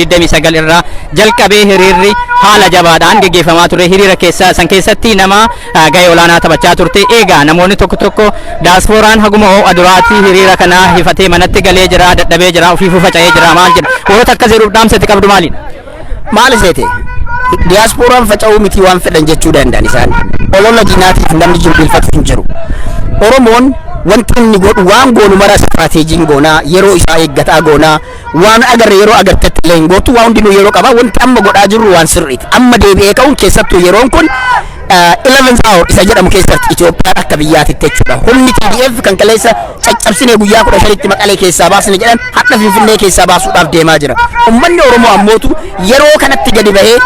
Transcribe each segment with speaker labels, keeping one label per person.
Speaker 1: Demi sagal irraa jalqabee hiriirri haala jabaadhaan gaggeeffamaa ture. Hiriira keessa san keessatti nama gahee olaanaa taphachaa turte. Egaa namoonni tokko diaaspooraan haguma aduraatti hiriira kana hifatee manatti galee jira, dadhabee jira, ofii faca'ee jira. Maal jedha warroota akkas jedhuuf dhaamsatti qabdu maali?
Speaker 2: Maal seete diaaspooraan faca'uu miti waan fedhan jechuu danda'an isaan olola diinaatiif namni jilbeeffatu hin jiru. Oromoon wanti inni godhu waan goonu mara istirateejiin goonaa yeroo isaa eeggataa goonaa waan agarre yeroo agartetti illee gootu waan hundinuu yeroo qaba. Wanti amma godhaa jirru waan sirriiti. Amma deebi'ee ka'uun keessattuu yeroon kun 11th hour isa jedhamu keessatti Itoophiyaan akka biyyaatitti jechuudha. Humni TDF kan kaleessa caccabsinee guyyaa 15tti Maqalee keessaa baasne jedhan har'a Finfinnee keessaa baasuudhaaf deemaa jira. Uummanni Oromoo ammootu yeroo kanatti gadi bahee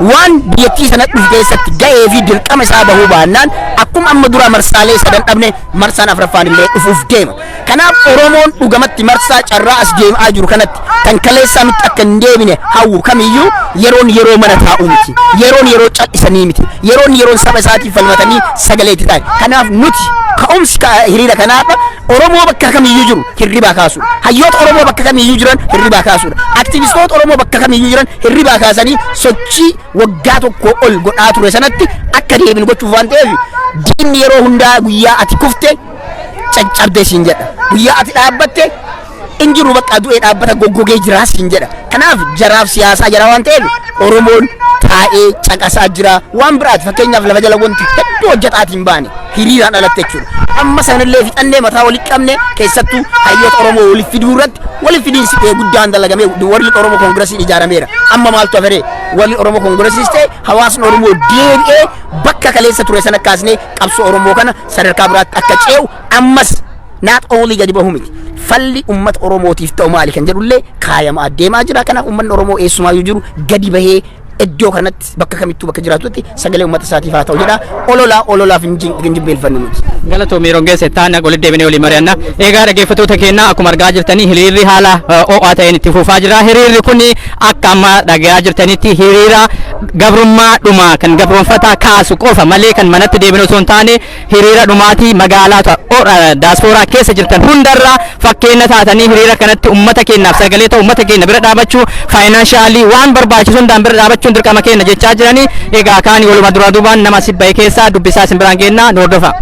Speaker 2: waan biyyattii sana dhufu keessatti ga'ee fi dirqama isaa bahuu baannaan akkuma amma dura marsaalee sadan dhabne marsaan afraffaan illee dhufuuf deema. Kanaaf Oromoon dhugamatti marsaa carraa as deemaa jiru kanatti kan kaleessaa miti akka hin deebine hawwu kamiyyuu yeroon yeroo mana taa'uu miti. Yeroon yeroo cal'isanii miti. Yeroon saba isaatiif falmatanii sagalee itti ta'an. Kanaaf nuti ka'umsi hiriira kanaadha. Oromoo bakka kamiyyuu jiru hirribaa kaasuudha. Hayyoota Oromoo bakka kamiyyuu jiran hirribaa kaasuudha. Aktivistoota Oromoo bakka kamiyyuu jiran hirribaa kaasanii sochii waggaa tokko ol godhaa ture sanatti akka deebinu gochuuf waan ta'eef diinni yeroo hundaa guyyaa ati kufte caccabdee siin jedha. Guyyaa ati dhaabbatte injiru bakka du'ee dhaabbata goggogee jiraas siin jedha. Kanaaf jaraaf siyaasaa jira waan ta'eef Oromoon taa'ee caqasaa jira. Waan biraati fakkeenyaaf lafa jala wanti hedduu hojjetaatiin baane hiriiraan alatte jechuudha. Amma sanillee fixannee mataa walitti qabne keessattuu hayyoota Oromoo waliif fiduu irratti waliif fidiinsi guddaan dalagamee warri Oromoo koongiresiin ijaarameera. Amma maaltu hafe warri Oromoo koongiresiis ta'e hawaasni Oromoo deebi'ee bakka kaleessa ture sana kaasnee qabsoo Oromoo kana sadarkaa biraatti akka ce'u ammas not only gadi bahu miti. Falli ummata Oromootiif ta'u maali kan jedhullee kaayamaa deemaa jira. Kanaaf uummanni Oromoo eessumaa jiru gadi bahee iddoo kanatti bakka kamittuu bakka jiraatutti sagalee uummata isaatiif haa ta'u jedha. Ololaaf hin jilbeeffannu nuti.
Speaker 1: Galatoomii Rongeesse taana walitti deebinee waliin mari'anna. Egaa dhaggeeffattoota keenya akkuma argaa jirtanii hiriirri haala ho'aa ta'een itti fufaa jira. Hiriirri kun akka amma dhagayaa jirtanitti hiriira gabrummaadhuma kan gabroonfataa kaasu qofa malee kan manatti deebinu osoo hin taane hiriira dhumaatii magaalaa diaspooraa keessa jirtan hundarraa fakkeenya taatanii hiriira kanatti uummata keenyaaf sagalee ta'u uummata keenya bira dhaabachuu faayinaanshaali waan barbaachisu hundaan bira dhaabachuun dirqama keenya jechaa jiranii. Egaa kaanii waluma duraa duubaan nama sibba'e keessaa dubbisaa isin biraan geenna nu hordofa.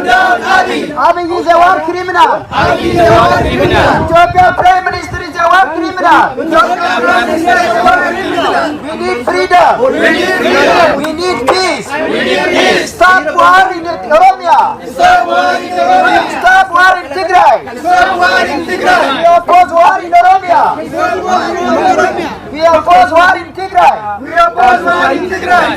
Speaker 3: Abiy is a war criminal. Ethiopia Prime Minister is a war criminal. We need freedom. We need peace. Stop war in Oromia. Stop war in Tigray. We oppose war in Oromia. We oppose war in Tigray.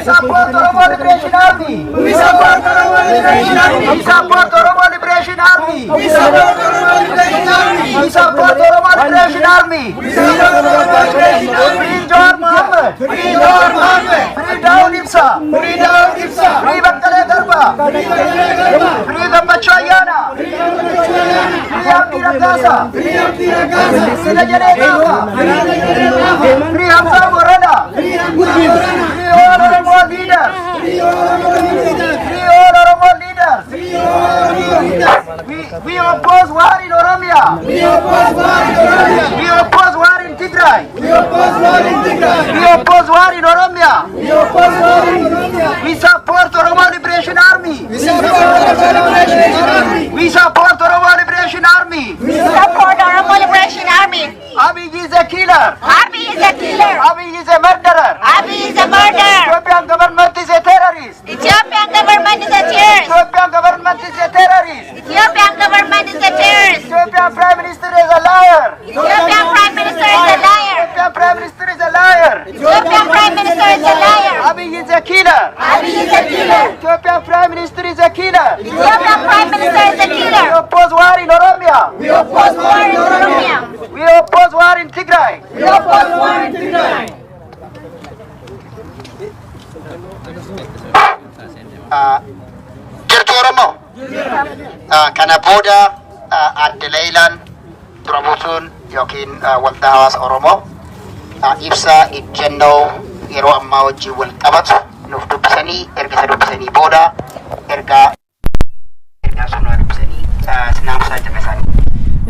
Speaker 3: Support Oromo Liberation Army. We support Oromo Liberation Army. We support Oromo Liberation Army. We support Oromo Liberation Army. We support Oromo Liberation Army. We support Oromo Liberation Army. Free John Mohammed. Free John Mohammed. Free Daud Ibsa. Free Daud Ibsa. Free Bakkale Garba. Free Bakkale Garba. Free Gammachu Ayyaana. Free Gammachu Ayyaana. Free Abdi Raggaasa. Free Abdi Raggaasa. Sila Jedhee Gaafa. Free Hamza Borrada. Free Hamza Borrada. Free all Oromo leaders. Free all Oromo leaders. Free all Oromo leaders. Free all Oromo leaders. We oppose war in Oromia. We oppose war in Oromia. We oppose war in Tigray. We oppose war in Tigray. We oppose war in Oromia. We oppose war in Oromia. We support Oromo Liberation Army. We support Oromo Liberation Army. We support Oromo Liberation Army.
Speaker 4: We support Oromo Liberation Army.
Speaker 3: Abiy is a killer.
Speaker 4: Abiy is a killer.
Speaker 3: Abiy is a murderer.
Speaker 4: Abiy is a murderer.
Speaker 3: Ethiopian government is a terrorist.
Speaker 4: Ethiopian government is a terrorist.
Speaker 3: Ethiopian government is a terrorist.
Speaker 4: Ethiopian government is a terrorist.
Speaker 3: Ethiopian Prime Minister is a liar.
Speaker 4: Ethiopian Prime Minister is a liar.
Speaker 3: Ethiopian Prime Minister is a liar.
Speaker 4: Ethiopian Prime Minister is a liar.
Speaker 3: Abiy is a killer.
Speaker 4: Abiy is a killer.
Speaker 3: Ethiopian Prime Minister is a killer.
Speaker 4: Ethiopian Prime Minister is a
Speaker 3: We
Speaker 4: killer.
Speaker 3: oppose war in Oromia.
Speaker 4: We oppose war in Oromia.
Speaker 3: We oppose war in Tigray.
Speaker 4: We oppose war in Tigray.
Speaker 2: Jirtu Oromoo. Kana booda adde Leeyilaan dura buutuun yookiin waldaa hawaasa Oromoo ibsa ejjennoo yeroo ammaa wajjin wal qabatu nuuf dubbisanii erga dubbisanii booda ergaa sun dubbisanii sinaamsaa jira isaanii.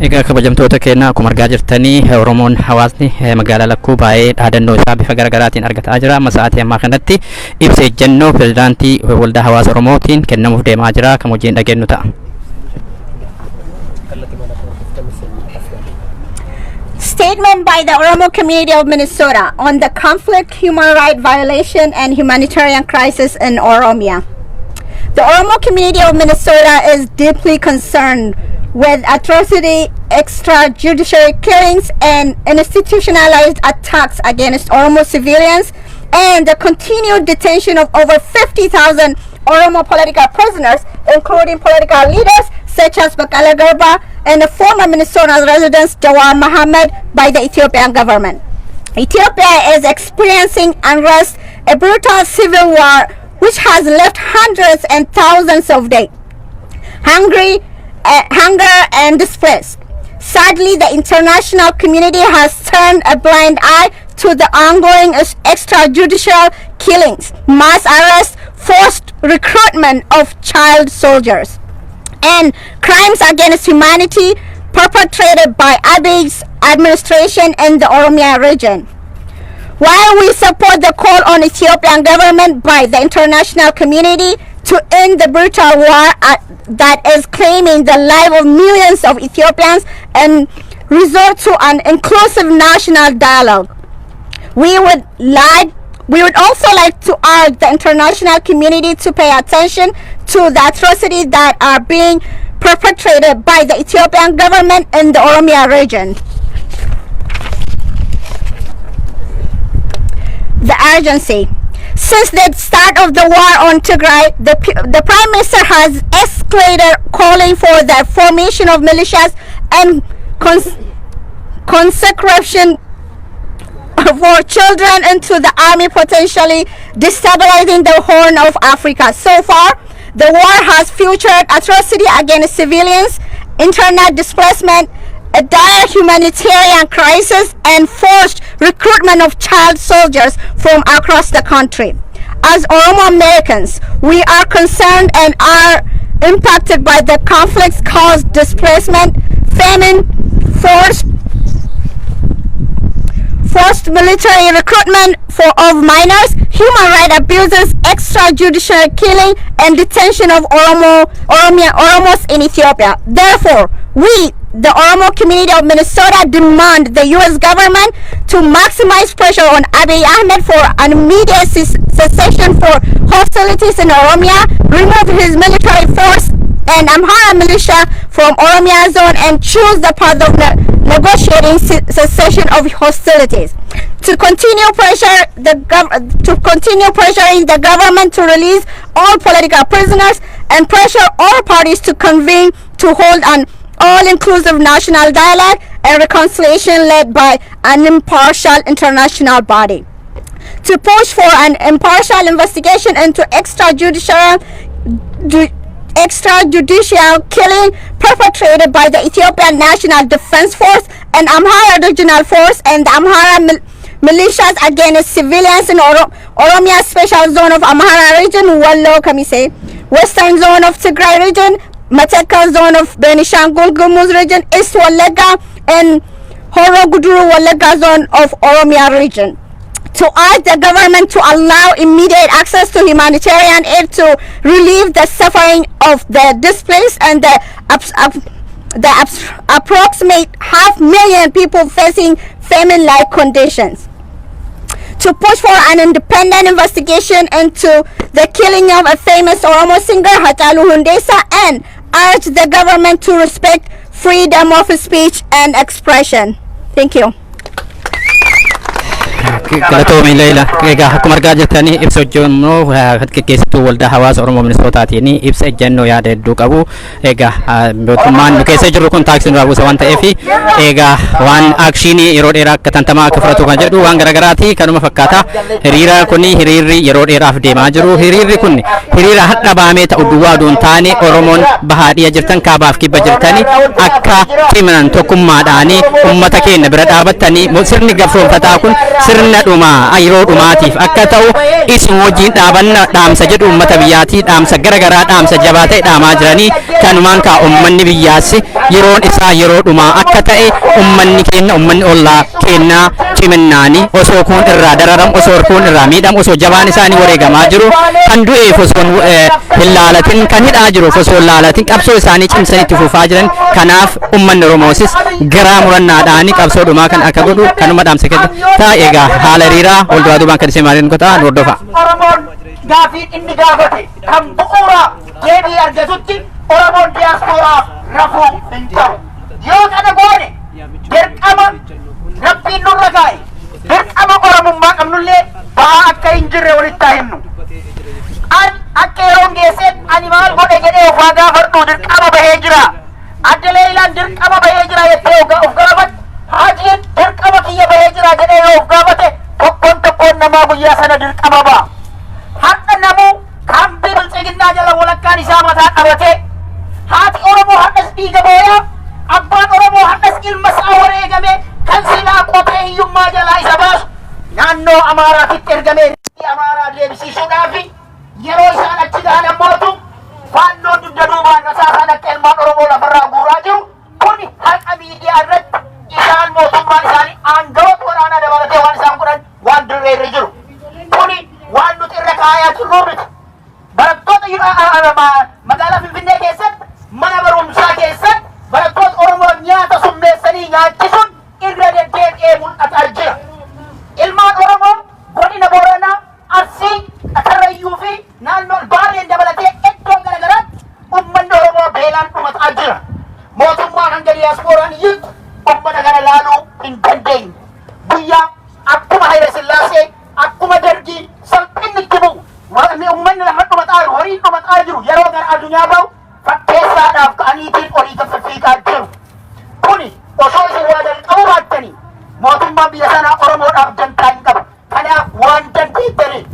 Speaker 1: Egaa kabajamtoota keenya akkuma argaa jirtanii Oromoon hawaasni magaalaa Lakkuu baay'ee dhaadannoo isaa bifa garaagaraatiin argataa jira. Amma sa'aatii ammaa kanatti ibsa ejjennoo pirezidaantii waldaa hawaasa Oromootiin kennamuuf deemaa jira. Kan hojiin dhageenyu ta'a.
Speaker 4: Statement by the Oromo community of Minnesota on the conflict, human rights violation, and humanitarian crisis in Oromia. The Oromo community of Minnesota is deeply concerned with atrocity, extrajudicial killings, and institutionalized attacks against Oromo civilians, and the continued detention of over 50,000 Oromo political prisoners, including political leaders such as Bakala Garba and the former Minnesota resident Jawar Mohammed by the Ethiopian government. Ethiopia is experiencing unrest, a brutal civil war which has left hundreds and thousands of dead, hunger and displaced. Sadly, the international community has turned a blind eye to the ongoing extrajudicial killings, mass arrests, forced recruitment of child soldiers, and crimes against humanity perpetrated by Abiy's administration in the Oromia region. While we support the call on Ethiopian government by the international community to end the brutal war that is claiming the life of millions of Ethiopians and resort to an inclusive national dialogue, we would also like to urge the international community to pay attention to the atrocities that are being perpetrated by the Ethiopian government in the Oromia region. The urgency. Since the start of the war on Tigray, the Prime Minister has escalated calling for the formation of militias and consecration for children into the army, potentially destabilizing the Horn of Africa. So far, the war has featured atrocity against civilians, internet displacement, a dire humanitarian crisis, and forced recruitment of child soldiers from across the country. As Oromo Americans, we are concerned and are impacted by the conflicts caused displacement, famine, forced military recruitment of minors, human rights abuses, extrajudicial killing, and detention of Oromos in Ethiopia. Therefore, we, the Oromo community of Minnesota, demand the U.S. government to maximize pressure on Abiy Ahmed for an immediate cessation for hostilities in Oromia, remove his military force and Amhara militia from Oromia zone, and choose the path of negotiating cessation of hostilities. To continue pressuring the government to release all political prisoners and pressure all parties to convene to hold an all-inclusive national dialogue and reconciliation led by an impartial international body. To push for an impartial investigation into extrajudicial killing perpetrated by the Ethiopian National Defense Force and Amhara Regional Force and the Amhara militias against civilians in Oromia Special Zone of Amhara Region, Wallo Kamise, Western Zone of Tigray Region, Matakal zone of Benishangul Gumuz region, East Walaga, and Horo Guduru Walaga zone of Oromia region. To urge the government to allow immediate access to humanitarian aid to relieve the suffering of the displaced and the approximate 500,000 people facing famine-like conditions. To push for an independent investigation into the killing of a famous Oromo singer Hatalu Hundesa and urge the government to respect freedom of speech and expression. Thank you.
Speaker 1: galatoomii leela egaa akkuma argaa jirtanii ibsa hojjennu keessattuu waldaa hawaasa Oromoo Minnesotaatiin ibsa ejjennoo yaada hedduu qabu egaa mootummaan nu keessa jirru kun taaksii nurraa buusa waan ta'eef egaa waan akshiinii yeroo dheeraa akka tantamaa akka fudhatu kan jedhu waan garagaraati kanuma fakkaata hiriira kun hiriirri yeroo dheeraaf deemaa jiru hiriirri kun hiriira hadha baamee ta'u duwwaa duun taane Oromoon bahaadhiya jirtan kaabaaf kibba jirtanii akka ciman tokkummaadhaanii ummata keenya bira dhaabattanii sirni gabroonfataa kun sirna dhuma yeroo dhumaatiif akka ta'u isin wajjin dhaabanna dhaamsa jedhu ummata biyyaatii dhaamsa garagaraa dhaamsa jabaa ta'e dhaamaa jiranii kanumaan kaa ummanni biyyaas yeroon isaa yeroo dhumaa akka ta'e ummanni keenya ummanni ollaa kennaa ciminnaanii osoo kun irraa dararam osoo kun irraa miidham osoo jabaan isaanii wareegamaa jiru kan du'eef osoo hin laalatin kan hidhaa jiru osoo laalatin qabsoo isaanii cimsanitti fufaa jiran kanaaf ummanni Oromoosis garaa murannaadhaanii qabsoo dhumaa kan akka godhu kanuma dhaamsa kenna egaa haala hiriiraa walduraa duubaan kan isee maaliin qotaan hordofa.
Speaker 3: Oromoon gaafii inni gaafate kan bu'uura deebii argatutti Oromoon diyaaspooraaf rafuu hin ta'u. Yoo kana goone dirqama rabbiin nurra kaa'e dirqama Oromummaa qabnullee ba'aa akka hin jirre walitti haa himnu. Akka yeroon geesseen ani maal godhe jedhee ofaa gaafadhu dirqama bahee jira. Adda Leeyilaan dirqama bahee jira jettee of gaafate. Hajiin dirqama kiyya bahee jira jedhee yoo of gaafate tokkoon namaa guyyaa sana dirqama ba'a. Har'a namuu kaambii bilchiginnaa jala walakkaan isaa mataa qabate haati Oromoo har'as dhiiga booyaa abbaan Oromoo har'as ilma isaa wareegame kan silaa qotee hiyyummaa jalaa isa baasu naannoo Amaaraatitti ergamee Amaaraa deebisiisuudhaaf yeroo isaan achi gahan ammootu faannoo dugda duubaan rasaasaan akka ilmaan Oromoo lafarraa guuraa jiru kuni har'a miidiyaa irratti isaan mootummaan isaanii aangawoota waraanaa dabalatee waan isaan godhan waan dirree irra jiru. Kuni waan nuti irra kaayaa jirru miti. Barattoota magaalaa Finfinnee keessatti mana barumsaa keessatti barattoota Oromoo nyaata summeessanii nyaachisuun irra deddeebi'ee mul'ataa jira. Ilmaan Oromoo godina Booranaa, Arsii, Karrayyuu fi naannoo Baaleen dabalatee iddoo garagaraatti uummanni Oromoo beelaan dhumataa jira. Mootummaan hanga diyaaspooraan iyyuu ummata kana laaluu hin dandeenye. Guyyaa akkuma Hayila Sillaasee akkuma Dargii salphinni itti bu'u uummanni lafa dhumataa jiru horiin dhumataa jiru yeroo gara addunyaa bahu fakkeessaadhaaf ka'aniitiin olii gaffifiikaa jiru. Kuni osoo isin waa jalqabuu baattanii mootummaan biyya sanaa Oromoodhaaf dantaa hin qabu. Kanaaf waan dandeettanii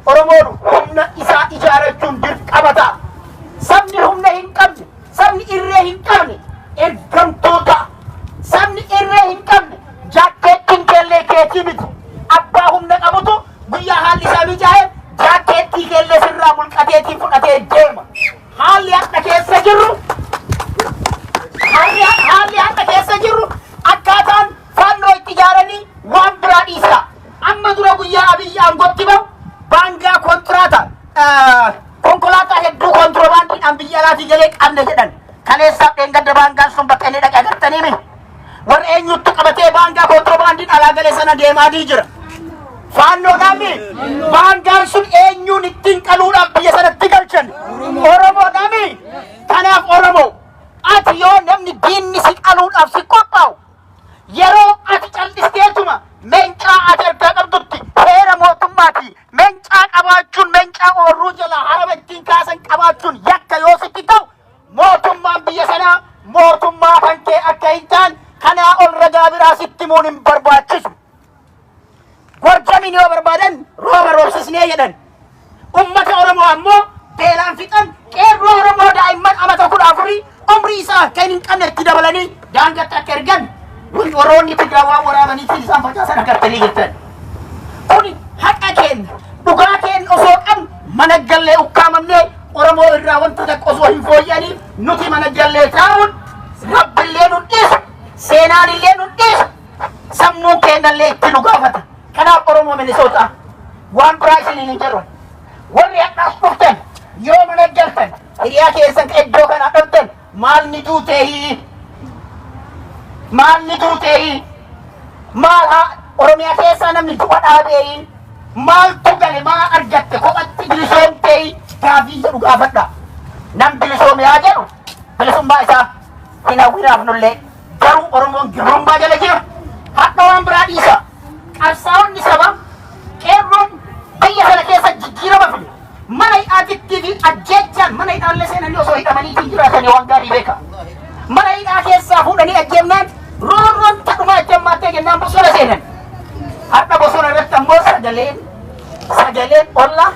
Speaker 3: Oromoon humna isaa ijaarachuun dirqama ta'a. Sabni humna hin qabne sabni irree hin qabne ergamtuu ta'a. Sabni irree hin qabne jaakkeettiin keellee keetii miti. Abbaa humna qabutu guyyaa haalli isaa mijaa'e jaakkeettii keellee sirraa mulqateetiin fudhatee deema. Haalli akka keessa jirru akkaataan faannoo itti ijaaranii waan biraa dhiisa. Amma dura guyyaa Abiyyi aangotti bahu baangaa kontiraataa konkolaataa hedduu kontiroobaandiidhaan biyya alaatii galee qabne jedhan. Kaleessaaf dheengadda baangaan sun bakka inni dhaqee agartanii miti. Warra eenyutti qabatee baangaa kontiroobaandiin alaa galee sana deemaa jira. Faannoodhaami baangaan sun eenyuun ittiin qaluudhaaf biyya sanatti galchan Oromoodhaami. Kanaaf Oromoo ati yoo namni diinni si qaluudhaaf si qophaa'u yeroo ati callisteetuma mencaa ati argaa qabdutti heera mootummaati mencaa qabaachuun mencaa oorruu jalaa harama ittiin kaasan qabaachuun yakka yoo sitti ta'u mootummaan biyya sanaa mootummaa kan kee akka hin taane kanaa ol ragaa biraa sitti himuun hin barbaachisu. Gorjamiin yoo barbaadan rooba roobsisnee jedhan. Ummata Oromoo ammoo beelaan fixan qeerroo Oromoo daa'imman amata 14 umrii isaa kan hin qabne itti dabalanii daangatti akka ergan warroonni Tigraawaa waraabanii fi isaan facaasan agartanii jirtan. Kuni haqa keenya dhugaa keenya osoo qabnu mana gallee ukkaamamnee
Speaker 2: Oromoo irraa wanta tokko osoo hin fooyya'iniif nuti mana jallee taa'uun rabbillee nu dhiisu seenaan illee nu dhiisu sammuun keenyallee itti nu gaafata. Kanaaf Oromoo Minisootaa waan biraa isiniin hin jedhu warri hadhaas dhuftan yoo mana galtan hiriyaa keessan iddoo kana dhuftan maal ni duuteehi maal haa Oromiyaa keessaa namni du'a dhaabeehi maaltu gale maa argatte kophatti bilisoomteehi gaafii jedhu gaafadha. Nam bilisoome haa jedhu bilisummaa isaa hin hawwinaafnullee garuu Oromoon gibrummaa jala jira. Hadha waan biraa dhiisa qabsaa'onni saba qeerroon biyya sana keessa jijjiirama fide mana hidhaatitti fi ajjeechaan mana hidhaallee seenanii osoo hidhamaniitiin jiraatanii waan gaarii beeka. Mana hidhaa keessaa fuudhanii ajjeemnaan roorroon tadhumaa ajjammattee jennaan bosona seenan. Hadha bosona irratti ammoo sagaleen olla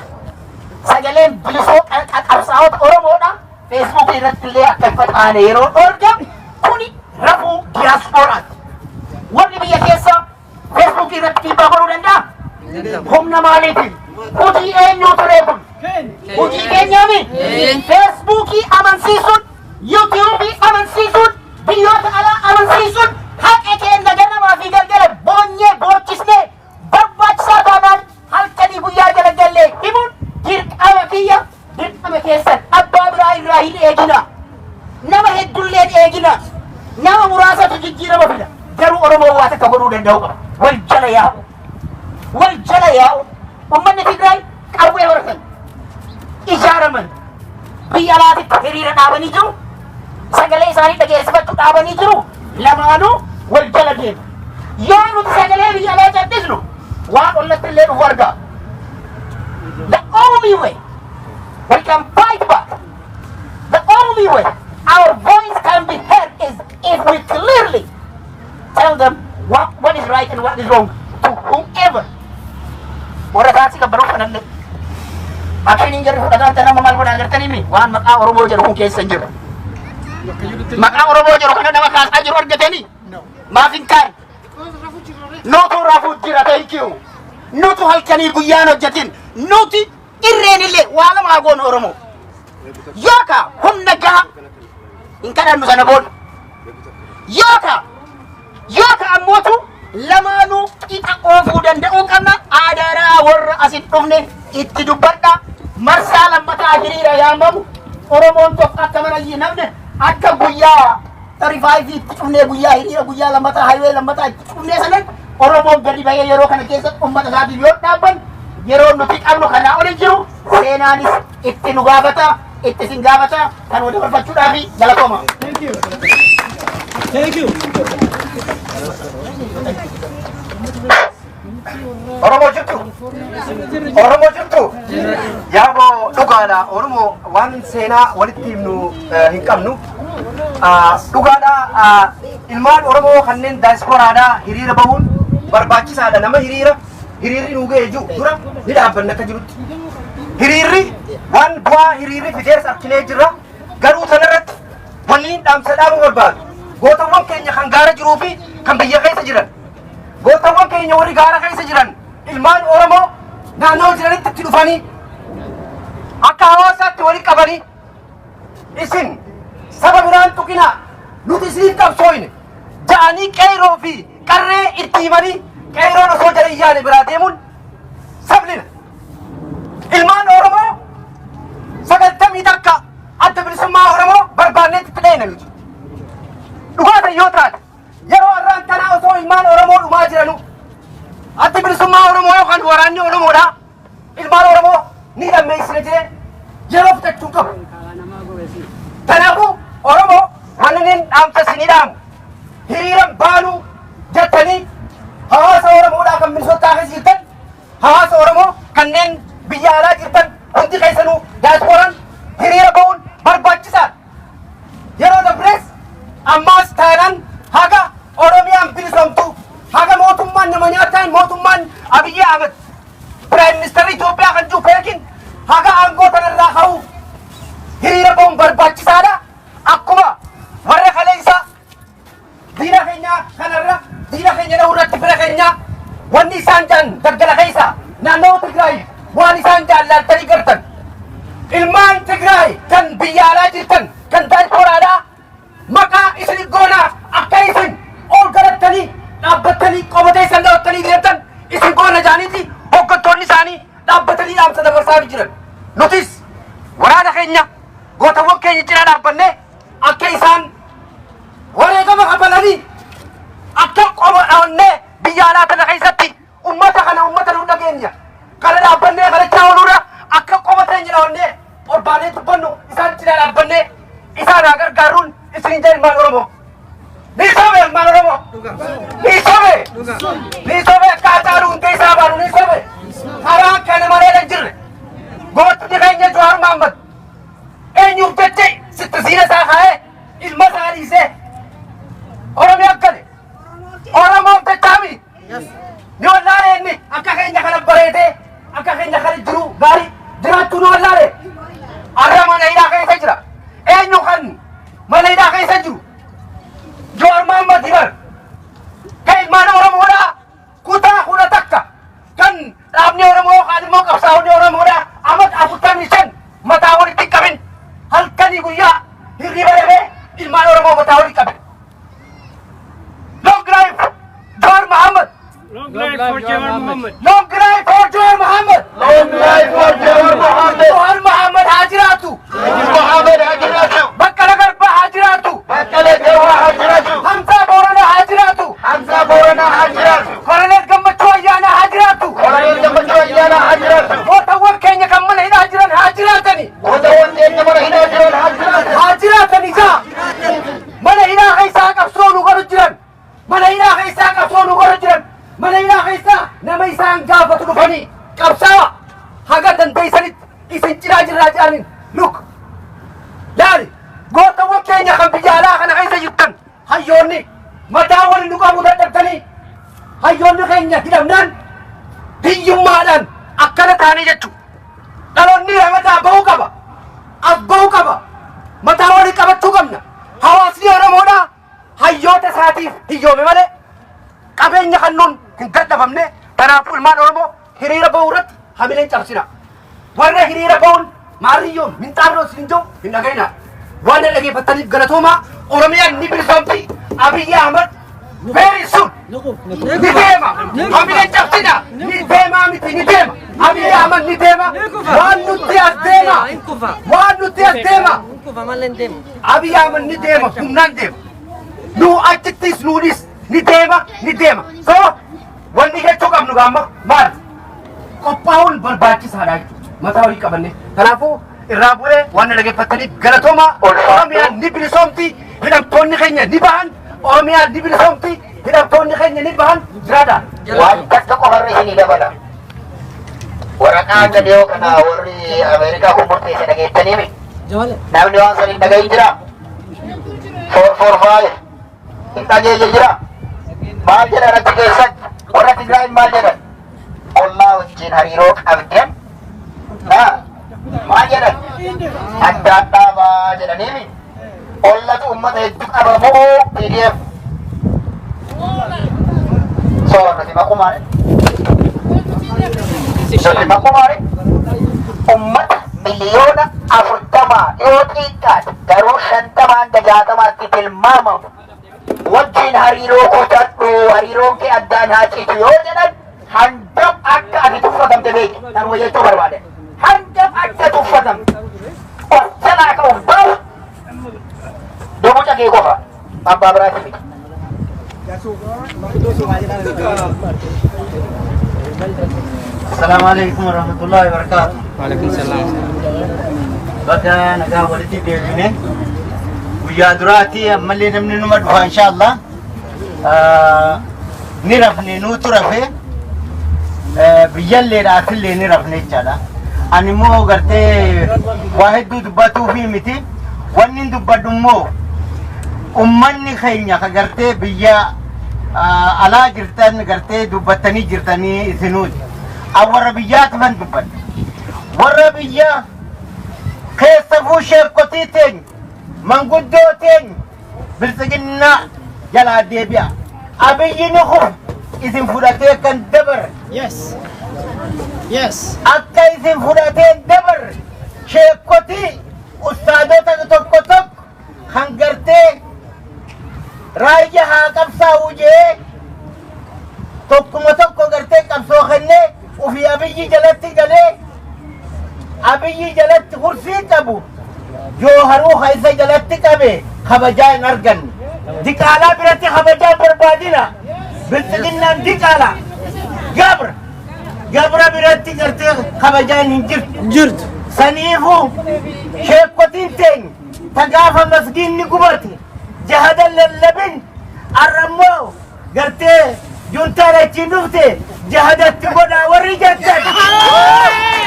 Speaker 2: sagaleen bilisoo qabsaa'ota Oromoodha. Facebook irratti illee akka facaane yeroo dhorgamu kuni rafuu diyaaspooraati. Warri biyya keessa Facebook irratti babaluu danda'a. Humna maaliitiin? Hojii eenyuutu reefu? Hojii keenyaami? Facebookii amansiisuun, YouTubeii amansiisuun, biyyoota alaa amansiisuun haqa keenya ganamaa fi galgala boonyee boochisnee barbaachisaa taanaan halkanii guyyaa jala gallee himuun dirqama kiyya dirqama keessan abbaa biraa irraa hin eegina. Nama heddullee hin eegina. Nama muraasatu jijjiirama fida. Garuu Oromoo waa takka godhuu danda'u qaba. Wal jala yaa'u. Uummanni Tigraay qawwee horatan. Ijaaraman. Biyya alaatitti hiriira dhaabanii jiru. Sagalee isaanii dhageessifachuu dhaabanii jiru. Lamaanuu wal jala deema. Yoo nuti sagalee biyya alaa callisnu waan ollatti illee dhufu argaa. The only way we can fight back, the only way our voice can be heard is if we clearly tell them what is right and what is wrong to whoever. Ora kasi ka baru kanan le. Akin inggar fudhatan tanam mamal ko nagartani mi. Wan maka Oromoo jedhu kun keessa jiru. Maka Oromoo jedhu kana nama kaasaa jiru argatani. Maafin kan. Nutu rafuu jira thank you. Nutu halkanii guyyaan hojjetin. Nuti irreen illee waa lama goonu Oromoo. Yooka humna gaha hin kadhannu sana booda. Yooka ammootu lamaanuu qixa oofuu danda'uu qabna. Aadaraa warra asin dhufne itti dubbadha. Marsaa lammataa hiriira yaamamu Oromoon tokko akka mana namne akka guyyaa 35 itti dhufne guyyaa hiriira guyyaa lammataa haywee lammataa itti dhufne sanan Oromoon gadi bahee yeroo kana keessatti uummata isaatiif yoo dhaabban yeroo nuti qabnu kanaa oli jiru seenaanis itti nu gaafata itti sin gaafata kan wal dabarfachuudhaaf galatooma. Thank you. Oromoo jirtu yaaboo dhugaadha. Oromoo waan seenaa walitti himnu hin qabnu. Dhugaadha ilmaan Oromoo kanneen daayispooraadhaa hiriira bahuun barbaachisaadha. Nama hiriirri nu ga'ee jiru dura ni dhaabbanna akka jirutti. Hiriirri waan bu'aa hiriirri fidees arginee jirra. Garuu sanarratti waliin dhaamsa dhaabuu barbaadu. Gootawwan keenya kan gaara jiruu fi kan biyya keessa jiran. Gootawwan keenya warri gaara keessa jiran ilmaan Oromoo naannoo jiranitti itti dhufanii akka hawaasaatti walitti qabanii isin saba biraan tuqinaa nuti isiniif qabsooyne ja'anii qeeroo fi qarree itti himanii qeeroon osoo jala iyyaane biraa deemuun sablina. Ilmaan Oromoo 90 takka adda bilisummaa Oromoo barbaanneetti itti dheena nuti. Dhugaata yoo taate yeroo har'aan tanaa osoo ilmaan Oromoo dhumaa jiranu adda bilisummaa Oromoo yookaan waraanni Oromoodha ilmaan Oromoo ni dhammeessine jedhee yeroo fudhachuu qabu. Kanaafuu Oromoo wanneen dhaamsa isinii dhaamu hiriiran baanuu jettanii hawaasa Oromoodhaa kan Minisootaa keessa jirtan hawaasa Oromoo kanneen biyya alaa jirtan hundi keessanuu daayispooran hiriira bahuun barbaachisaadha. Yeroo dabrees ammaas taanaan haga Oromiyaan bilisoomtu haga mootummaan nama nyaataan mootummaan Abiyyi Ahmed Piraayim Ministeerri Itoophiyaa kan jiru beekin haga aangoo tanarraa ka'uu hiriira bahuun barbaachisaadha. Akkuma warra kaleessa diina keenya kanarra diina keenya dhawurratti bira keenya wanni isaan jaan daggala keessa naannoo Tigraay waan isaan jaallaaltanii gartan
Speaker 5: ilmaan Tigraay kan biyya alaa jirtan kan diasporaadhaa maqaa isin goonaa akka isin ol galattanii dhaabbattanii qomatee isan dhaabbattanii deemtan isin goona jaaniiti hoggantoonni isaanii dhaabbatanii dhaamsa dabarsaa jiran. Nutis waraana keenya gootawwan keenya cinaa dhaabbannee akka isaan wareegama kabalanii akka qoba dhaabannee biyya alaa kana keessatti ummata kana ummata nu dhageenya kana dhaabbannee kana chaawuluudha akka qoba teenya dhaabannee ol baanee dubbannu isaan cinaa dhaabbannee isaan haa gargaaruun isin jedhan ilmaan Oromoo. Ni sobe ilmaan Oromoo. Ni sobe. Ni sobe akka Hacaaluu hundee isaa baanu ni sobe. Karaa kana malee hin jirre. Gootni keenya Jawaar Mohaammed eenyuuf jecha sitti siina isaa kaa'ee ilma isaa dhiisee Oromiyaa gale. Oromoof jechaami. Ni wallaale inni akka keenya kana bareedee akka keenya kana jiru gaarii jiraachuu ni wallaale. Arra mana hidhaa keessa jira. Eenyu kan mana hidhaa keessa jiru? Jawaar Mohaammed Hibar. Kan ilmaan Oromoodhaa kutaa kudha takka kan dhaabni Oromoo kan immoo qabsaa'onni Oromoodhaa amat 45 mataa walitti qabin halkanii guyyaa hirriba dhabee ilmaan Oromoo mataa walitti qabin. Long life Jawaar Mohaammed.
Speaker 6: Long life for Jawaar Mohaammed.
Speaker 5: Long life for Jawaar Mohaammed.
Speaker 3: Long life for Jawaar Mohaammed.
Speaker 5: Jawaar Mohaammed haa jiraatu.
Speaker 3: Mohaammed haa jiraatu.
Speaker 5: Baqqala Garbaa haa jiraatu.
Speaker 3: Baqqala Garbaa haa jiraatu.
Speaker 5: Hamzaa Booranaa haa jiraatu.
Speaker 3: Hamzaa Booranaa haa jiraatu.
Speaker 5: Koloneel Gammachuu Ayyaanaa haa jiraatu.
Speaker 3: Koloneel Gammachuu Ayyaanaa haa jiraatu.
Speaker 5: Gootawwan keenya kan mana hidhaa jiran haa jiraatani.
Speaker 3: Gootawwan keenya mana hidhaa jiran haa jiraatu.
Speaker 5: Haa jiraatan isaa. Mana hidhaa keessaa qabsoo nu godhu jiran. Mana hidhaa keessaa qabsoo nu godhu jiran. Mana hidhaa keessaa nama isaan gaafatu dhufanii qabsaawa haga dandeessanitti isin cinaa jirraa jedhaniin luk. Laali gootawwan keenya kan biyya alaa kana keessa jirtan hayyoonni mataa waliin nu qabu dadhabdanii hayyoonni keenya hidhamnaan hiyyummaadhaan akkana taanii jechuudha. Dhaloonni mataa bahuu qaba. As bahuu qaba. Mataa walii qabachuu qabna. Hawaasni Oromoodhaa hayyoota isaatiif hiyyoome malee qabeenya kan nuun hin dadhabamne. Kanaafuu ilmaan Oromoo hiriira bahuu irratti hamileen cabsina. Warra hiriira bahuun maariyyoon minxaarroo isin jiru hin dhaga'ina. Waan dhageeffataniif galatoomaa Oromiyaan ni bilisoomti. Abiyyi Ahmad very soon ni deema. Hamileen cabsina. Ni deemaa miti ni deema. Abiyyi Ahmad ni deema. Waan nuti as deema. Waan nuti as deema. Abiyyi Ahmad ni deema. Humnaan deema. Nu achittis nuunis ni deema ni deema. So wanni jechuu qabnu gaamma maal? Qophaa'uun barbaachisaadha jechuudha. Mataa walii qabanne. Kanaafuu irraa bu'ee waan dhageeffataniif galatoomaa Oromiyaan ni bilisoomti. Hidhamtoonni keenya ni bahan. Oromiyaan ni bilisoomti. Hidhamtoonni keenya ni bahan. Jiraadha.
Speaker 3: Waan takka qofarra isinii dabala. Waraqaa gadee kana warri Ameerikaa kun murteesse dhageessaniimi. Namni waan sanii dhagahin jira. 445 hin dhageeyye jira. Maal jedhan achi keessatti warra Tigraay maal jedhan? Ollaa wajjin hariiroo qabdan maal jedhan? Adda addaabaa jedhaniimi. Ollatu uummata hedduu qabamoo PDF soorrati maqumaadhe. Soorrati maqumaadhe. Uummata miliyoona 40 yoo xiqqaate garuu 50 hanga 60tti tilmaamamu wajjin hariiroo kutadhu hariiroon kee addaan haa citu yoo jedhan hangam akka ati tuffatamte beeki tan wayyachuu barbaade hangam akka tuffatamte of jalaa ka of bahu dubu caqee qofa abbaa biraati miti.
Speaker 7: السلام عليكم ورحمة الله وبركاته.
Speaker 1: وعليكم السلام.
Speaker 7: بدا نجا ولدي ديبينه ويا دراتي أملي نمني نمدها إن شاء الله. نرفني نوترفه بيجلي راسلي نرفني جالا. أنا مو قرتي واحد دبتو في متي ونين دبتو مو أمني خينيا قرتي بيا على جرتان قرتي دبتني جرتني ثنود. أورا بيات من دبت. ورا بيا كيف فوشير قتيتين من قدوتين بالسجنة جلا ديبيا أبي نخف إذن فراتي كان دبر
Speaker 6: Yes. Yes.
Speaker 7: أكا إذن فراتي دبر sheekkotii ustaadota tokko tokko kan gartee raayyaa haa qabsaa'u jee tokkuma tokko gartee qabsoo kennee ufii abiyyi jalatti galee abiyyi jalatti kursii qabu jooharuu isa jalatti qabe kabajaa hin arganne diqaalaa biratti kabajaa barbaadina bilxiginnaan diqaalaa gabra biratti gartee kabajaan hin jirtu saniifuu sheekkotiin teenya tagaafa masgiinni gubate jahadan lallabin arrammoo gartee juntaan achiin dhufte jahadatti godhaa warri jettan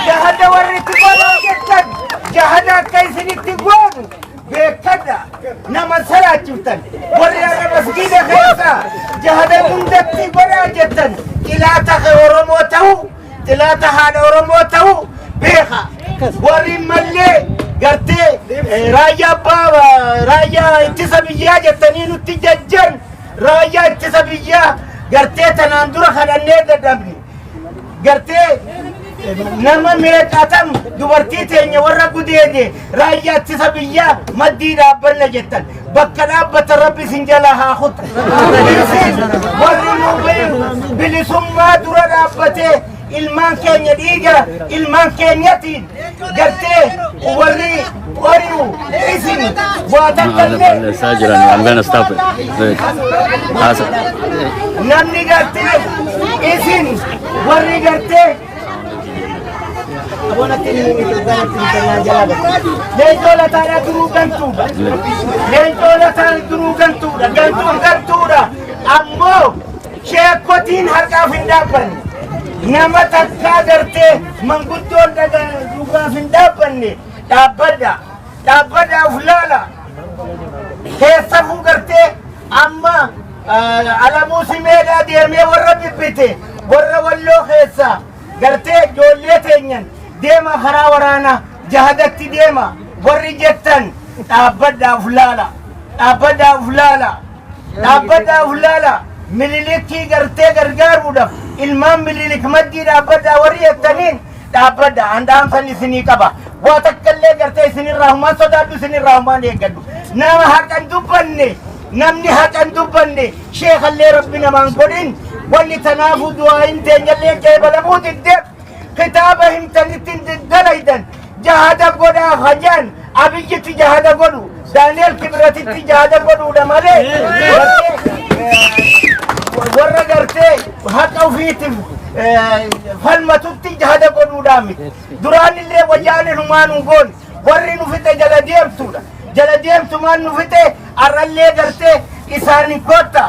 Speaker 7: jahada warri itti godhaa jettan jahada akka isinitti goonu beekadha nama salaachiftan warri arra masgiida keessa jahada hundatti godhaa jettan xilaata oromoo ta'u xilaata haadha oromoo ta'u beeka warri mallee gartee raayyaa ittisa biyyaa jettanii nutti jajjan raayyaa ittisa biyyaa gartee tanaan dura kadhannee dadhabne gartee nama meeqatam dubartii teenya warra gudeede raayyaa ittisa biyyaa maddii dhaabbanna jettan bakka dhaabbata rabbi isin jala haa kutu warri nu bilisummaa dura dhaabbatee ilmaan keenya dhiiga ilmaan keenyatiin gartee warri wariu isin buatan kallee
Speaker 8: saya jiran I'm gonna stop it
Speaker 7: namni gartee isin warri gartee leencola taadhaa duruu gantuudha gantuudha ammoo sheekkotiin harkaaf hin dhaabbanne nama takkaa gartee manguddoon dhugaaf hin dhaabbanne dhaabbadha uf laala keessafuu gartee amma alamuu simeedhaa deemee warra bibbite warra walloo keessa gartee ijoollee teenyan deema karaa waraana jahadatti deema warri jettan dhaabbadha uf laala mililikii gartee gargaaruudhaaf ilmaan mililik maddii dhaabbadhaa warri jettaniin dhaabbadha handhaamsan isinii qaba waa takkallee gartee isinirraa humaan sodaadhu isinirraa humaan eeggadhu nama haqan dubbanne namni haqan dubbanne sheekallee rabbi namaan godhin wanni tanaafuu du'aa hin teenyallee qeebalamuu diddeef kitaaba himtanittiin diddalaydan jahada godhaa hajaan abiyyitti jahada godhu daaneel kibratitti jahada godhuudha malee warra gartee haqa ufiitiif falmatutti jahada godhuudhaa miti duraan illee wayyaanin humaan hungoon warri nu fixe jala deemtuudha jala deemtumaan nu fixe arrallee gartee isaanin kotta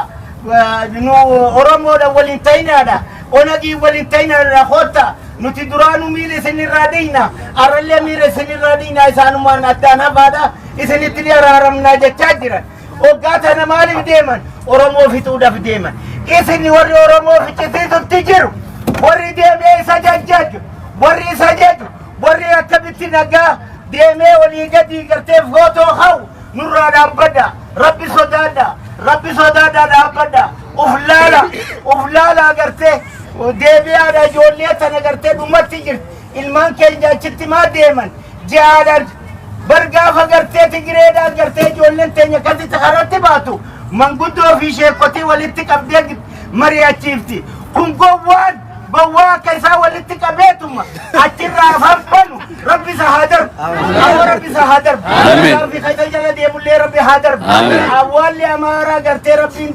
Speaker 7: nu oromoodha waliin ta'inaadha onagii waliin ta'inaadha kotta nuti duraanu miila isinirraa dhiina arrallee miila isinirraa dhiina isaanumaan addaan hafaadha isinitti araaramnaa jechaa jiran waggaa tana maaliif deeman oromoo fixuudhaaf deeman isin warri oromoo ficcisiisutti jiru warri deemee isa jajjaju warri akkamitti nagaa deemee olii gadii gartee footoo hau nurraa dhaabbadha rabbi sodaadha dhaabbadha uf laala gartee deebi'aadha ijoollee tana gartee dhumatti jirti ilmaan keenya achitti maa deeman jihaadan bargaafa gartee tigireedhaan gartee ijoolleen teenya kasitti karatti baatu manguddoo fi sheekkotii walitti qabdee mari'achiifti kun gowwaa akka isaa walitti qabeetuma achirraa afaan banu rabbi isa haa darbu rabbi isa haa darbu fi kaysa jala deemullee rabbi haa darbu awwaalli amaaraa gartee rabbiin